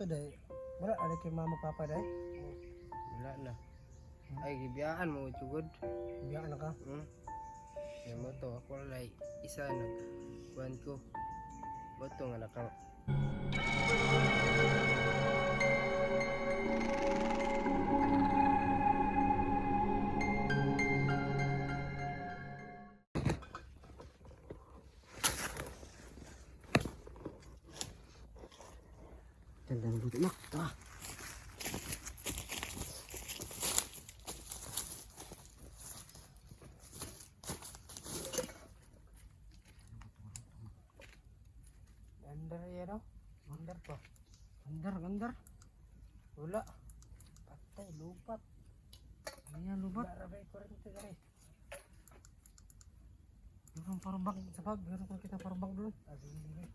to day. Wala ada kay mama papa day. Wala na. Ay gibiyaan mo jugod. Biya na ka. Yan mo to ako lay isa nagkuhan ko. Boto nga naka. Tandang buti nak. Ah. Gandar yan o. Gandar pa. Gandar. Wala. Patay, lupat. Ayan lubat. Barabay ko rin ito gari. Meron parubak sa bag. Meron ko kita parubak doon. Sige.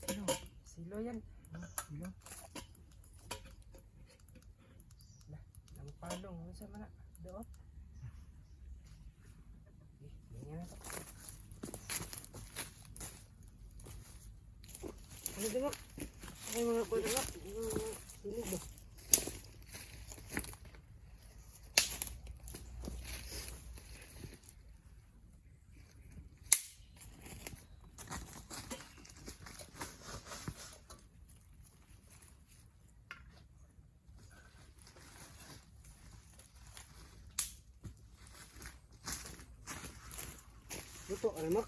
Silo. Silo yan. Silo. Nampalong. Ano sa mana? Doon. Ganyan na ito. Ano din mak? Ay mga pwede mak. Silig ba? Luto, ano mak?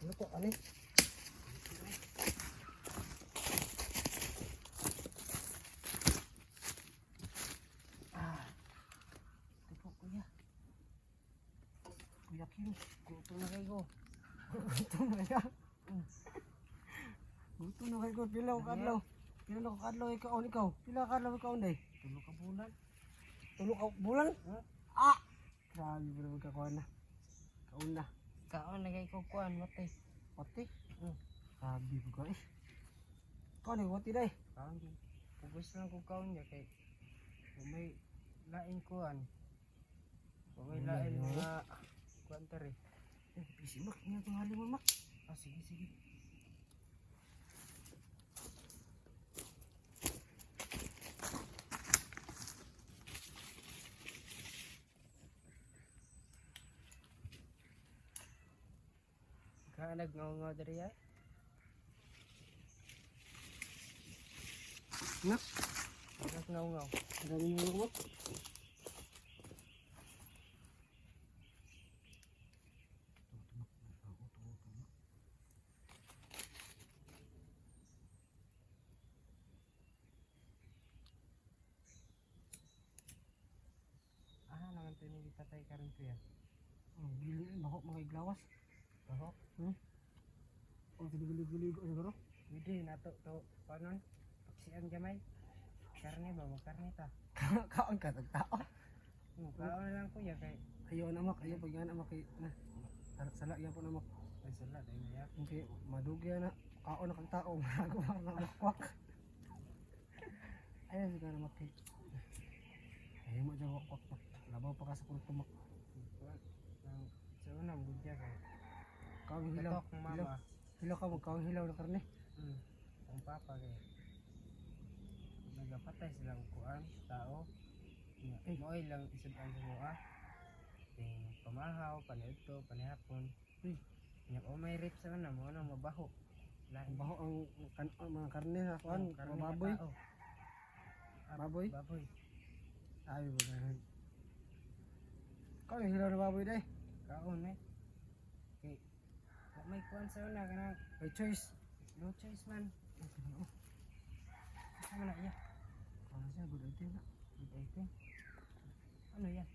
Luto, ano? Tipo kuya. Kuya Kim. Guto na kayo. Gusto na kaya. Gusto na kayo. Pilaw kadlaw. Pilaw kadlaw ikaw. Pilaw kadlaw ikaw day. Tulog ka bulan. Tulog ka bulan? Ha? Ah! Grabe bro magkakuha na. Kaun na. Kaon na kayo kukuhan. Matay. Pati. Grabe po guys. Ikaw na wati day. Kaon din. Pugos lang ko kaon niya kay kung may lain kuhan. Kung may lain mga kuhan tari. Busy mak. Ngayon itong hali mo mak. Ah sige. Ka nagngaw-ngaw dari ay? Nak. Nagngaw-ngaw. Dami mo mak. Ah, naman ito yung patay ka rin kuya. Bili bahok mga iglawas. Bahok? O tiniguli-guli ko siguro. Hindi, nato to. Panon? Paksian gamay. Karne ba? Magkarne ta. Kaon ka tao. Kaon na lang kuya kay Ayaw na mak. Ayaw pag yan na mak. Sala yan po na mak. ay sala dahil na yak. Okay, madugi na. Kaon na kang tao. Magawa na makwak. Ayaw siya na mak. Ayaw mo dyan wakwak mak. Labaw pa ka sa kulto mak. Sa unang budya kay Kawang hilaw. katok ng mama. Hilaw ka magkawang hilaw na karne. Ang papa kay nagapatay silang kuan tao. Moy lang isod ang semua. Pamahaw, panito, panihapon. Nya o may rip sa na mo nang mabaho. Lain Baho ang mga karne na kuan. Mga baboy. Baboy? Baboy. Ay, bukan. Kawang hilaw na baboy day. Kaon eh. Kay may kuan sa una kana By choice. no choice man. Sama na iya. Ano siya? Good idea na. Good item. Ano yan?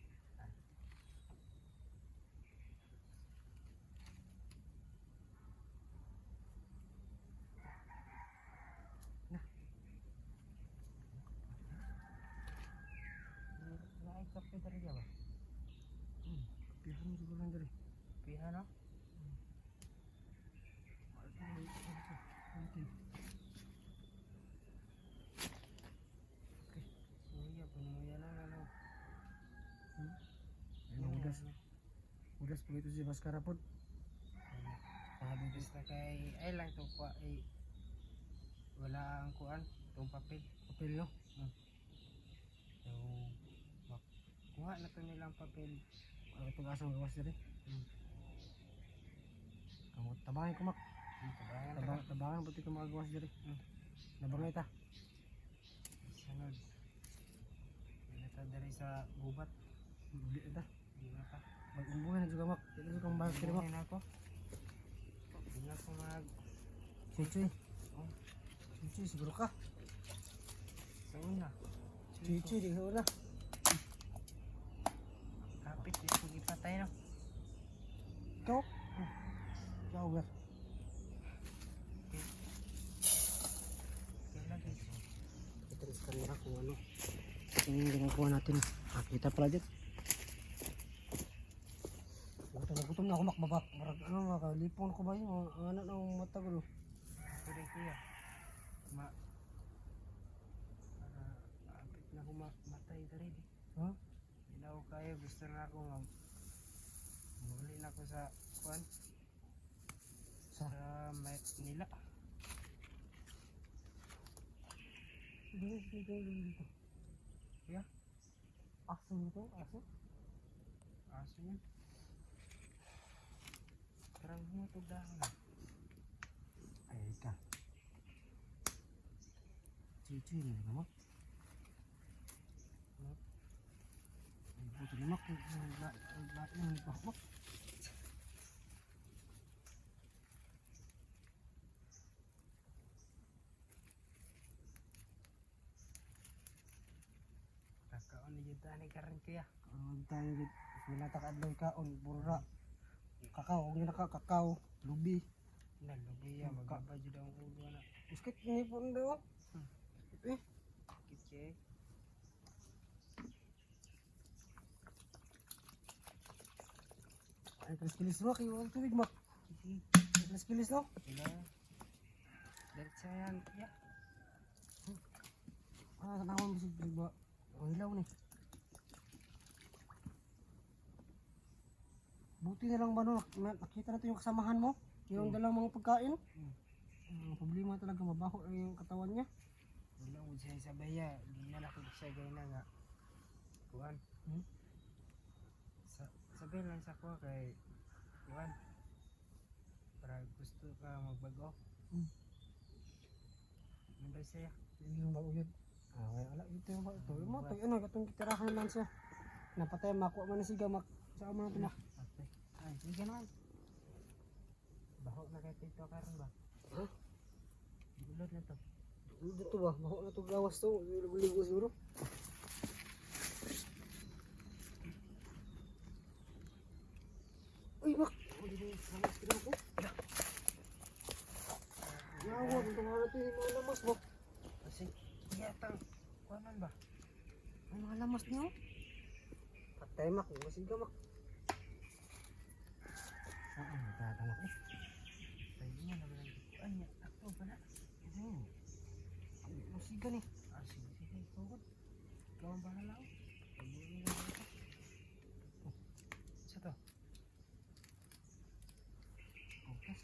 Naay kape dari ba? Pihan mo siguro lang dali. Piha no? Suya penuya na ano. Udas po ito si Baskara po. Sabi Basta kay ay lang to kuha ay wala ang kuan tong papel. Papel no. So kuha na to nilang papel. Ang pag-asang gawas diri. Hmm. Kamot tabangan ko mak. Tabangan. Tabangan pati ka magawas diri. Hmm. Nabangay ta. Sunod. Nata dari sa gubat. Bili ta. Di na ka. Mag-umbuhan na juga mak. Dito kang bahag diri mak. Buhin ako. Di na ko mag Chuy. oh, Chuy siguro ka. sa una. Chuy di ka wala. Kapit di ko ipatay no. Ikaw? Ikaw ba? Kaya lagi. Kita rin sa kanila kung ano. Yung ginagawa natin. Kita pala dyan. Gutom na ako makbabak. Marag ano makalipon ko ba yun? Ang anak na akong mata gulo. Pwede kuya. Ma apit na ko matay dari di. Ha? Di na ako kaya. Gusto na ako muli na ako sa kuan. Sa? Sa nila. Dito. Kuya. Aso nito? Aso? Aso yun. Parang humutog dahon. Ay ka. Chuy na naman. Ay buto na mak. Lahat na nagpahamak. Kakaon na yun tani karon kuya. Ang tayo dito. Nilatakad lang kaon. Burra. Kakao. Huwag nila kakao. Lubi. Nalubiya. Magaba dyan ang ulo na. Biskit ini pun daw. Eh. Kitche. Ay kilis mo. Kayo ang tubig mak. Kilis no. Sila. Diretso yan. Ya. Ah, naman bisig tubig ba? Ang hilaw ni. Buti na lang ba no, nakita natin yung kasamahan mo, yung dalang mga pagkain. Ang problema talaga mabaho lang yung katawan niya. Wala mo siya sa baya. Di na ako siya gaya na nga. Kuhan. Hmm? Sabihin lang sa ko kay Kuhan. Para gusto ka magbago. Hmm. Ano siya? Yung baguyod. Ah, wala ito yung ba ito. Yung mga tayo ano, katong kitirahan lang siya. Napatay makuha man na siga mak. Sa ama natin mak. Okay. Ay, sige naman. Baho na kay Tito karon ba? Ha? Gulod na to. Dito ba? Baho na to gawas to. Ligo siguro. Uy mak. Hindi na yung samas kira ko. Yawa, bintang natin yung mga lamas mak. Kasi, yatang, kuhanan ba? Ang mga lamas niyo. Patay mak, masiga mak. Saan ang tatamak eh? Tayo niya naman ang kuhaan niya. Ako ba na? Masiga ni. Ah, sige, sige, tungkol. Ikaw ang bahala ko. Pagbuhin na ito. Sa to? Bukas.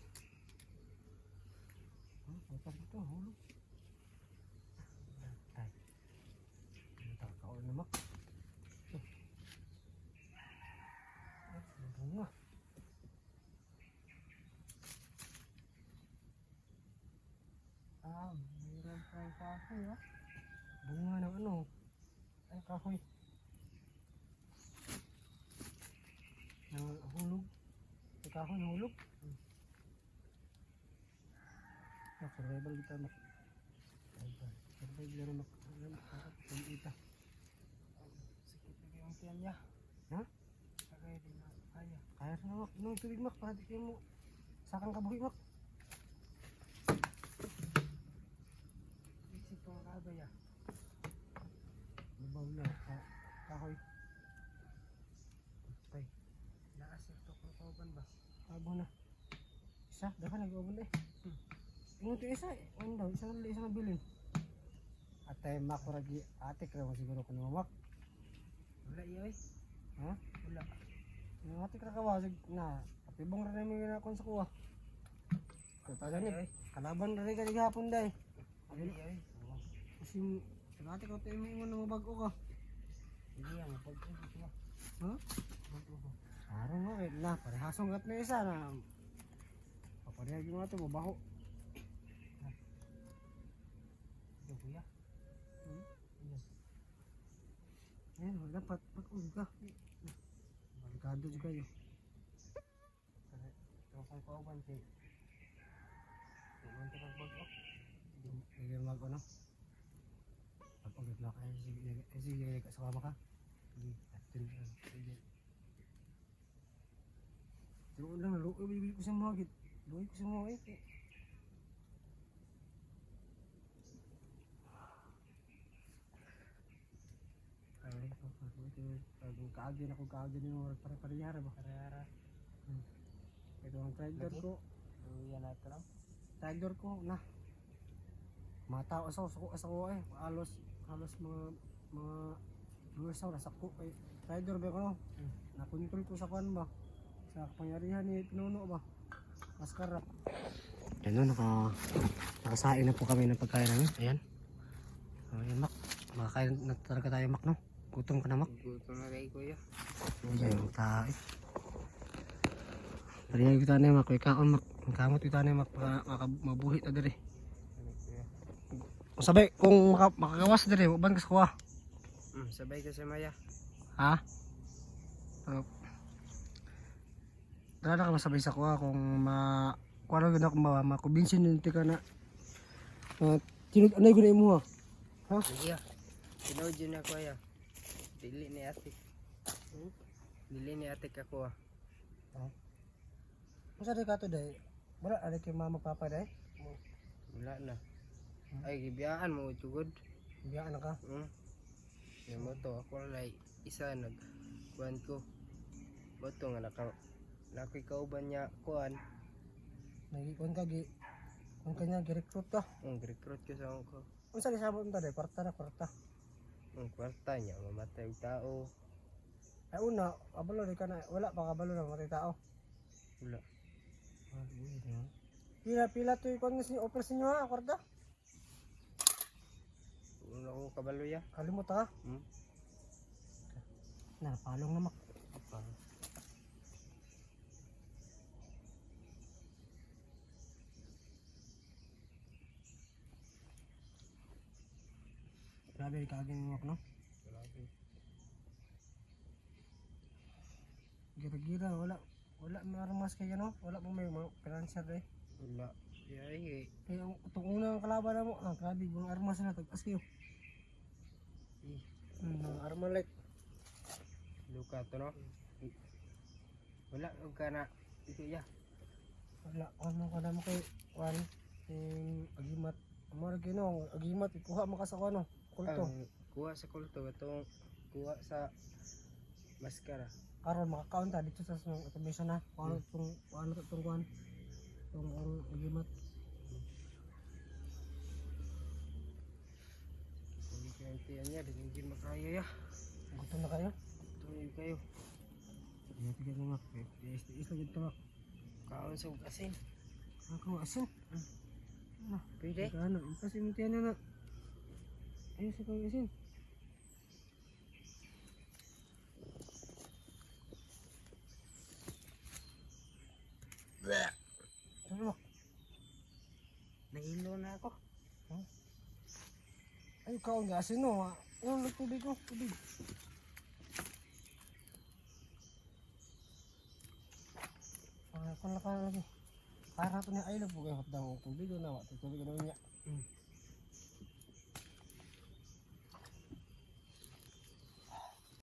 Bukas ito, hulog. Tay. Nakakaon na mak. Bunga. Ah, mayroon pang kahoy ha? Bunga ng ano? Ay, kahoy. Hulog. May kahoy na hulog. Survival kita mak. Survival na mak. Ang ita. Sakit lagi ang tiyan niya. Ha? Sakay din na kaya. Kaya na mak. Nung tubig mak. Pahati kayo mo. Sakang kabuhi mak. Isip ko ang kabay ah. Lubaw na. Kahoy. Tay, naasip to kung kauban ba? Abo na. Isa. Dahan nag-oban eh. Ingon to isa. Ano daw? Isa na bilin. Atay mak. Kuragi. Atik raw siguro ko naman mak. Wala iya eh. Ha? Wala. Yung atik ra kawasig na. Kapibong rin namin yun akong sa kuha. Taga ni, kalaban na rin ka hapon day. Ay, ay. Kasi, dati ko tayo may iwan na mabago ka. Hindi yan, pag-uwi ko. Ha? Sarang nga, wait na, parehasong gat na isa na. Paparehag yung ito, mabaho. Ito, kuya. Ayan, dapat pag-uwi ka. Balikado dyan kayo. Ito kong kauban, kay. Ito kong pag-bago. Hindi mag ano. Pag-uwi na kayo, sige, kasama ka. Sige, atin. Sige. Pero lang, luoy ko sa mga git. Luoy ko sa mga eh. Ay, pag kaagin ako kaagin yung pare-parehara ba? Karara. Ito ang tractor Lagi? ko. Uwian na ito lang. Tractor ko na. Mga tao sa ko eh. Halos mga viewers ako nasa ko eh. Tractor ba ko no? Nakontrol ko sa kan ba? Sa kapangyarihan ni Pinuno ba? Maskarap. Yan no, nakasain na po kami ng pagkain namin. Ayan. Ayan Mak. Makakain na talaga tayo Mak no? Gutom ka na Mak. Gutom na kay kuya. Ayan yung tayo. Parihag kita na Mak. Kaon Mak. Ang kamot kita na Mak. Mabuhi ta diri. Ano kuya? Sabay kung makagawas diri, uban ka sa kuha. Sabay ka sa Maya. Ha? Tara ka masabay sa kuha kung kuha na gina kung makubinsin nyo ka na anay guna mo ha? Ha? Sige ah. Tinood yun na kuya. Dili ni ate. Dili ni ate ka kuha. Masa di ka to day? Wala ada kay mama papa day? Wala na. Ay, gibiyaan mo tugod. Biyaan na ka? Yung mo to, ako lang isa kuhan ko. Boto nga nakoy kauban niya kuhan. Nagikuan ka kung kanya gi-recruit ka. Recruit ko sa ko. Kung sa gisabot mo day? Kwarta. Ang kwarta niya, mamatay yung tao. Ay una, kabalo di ka na, wala pa kabalo na matay tao. Wala. Pila to yung kung operasyon nyo ha, kwarta? Wala ko kabalo ya. Kalimot ha? Napalong na Mak. Apa? Grabe kaagin mo Mak no? Grabe. Gira-gira, wala may armas kayo no? Wala po may mga pinansyar eh. Wala. Yay. Kaya itong unang kalaban na mo, grabe mga armas na tagpas kayo. Mga arma like. Luka to no. Wala og kana ito ya. Wala, ano ka na mo kay Juan, agimat. Amara gino, agimat, ikuha mo ka sa ano, kulto. Kuha sa kulto, itong kuha sa maskara. Karon makakaon ta dito sa automation na. Paano itong Juan? Itong agimat. Hindi ko yung tiyan niya, hindi makaya ya. Gutom na kayo? Tuloy kayo. Iya, tignan mo Mak. Is lang ito Mak. Kaon sa asin. Ako, asin. Ano? Pwede? Ano? Impasin mo tiyan na. Ayun sa kong asin. Ano Mak? Nahilo na ako. Ay, kaon nga asin no. Ano, tubig ko, tubig. Kung laki. Para ito niya ay lang po kayo. Tubig na, tubig na niya.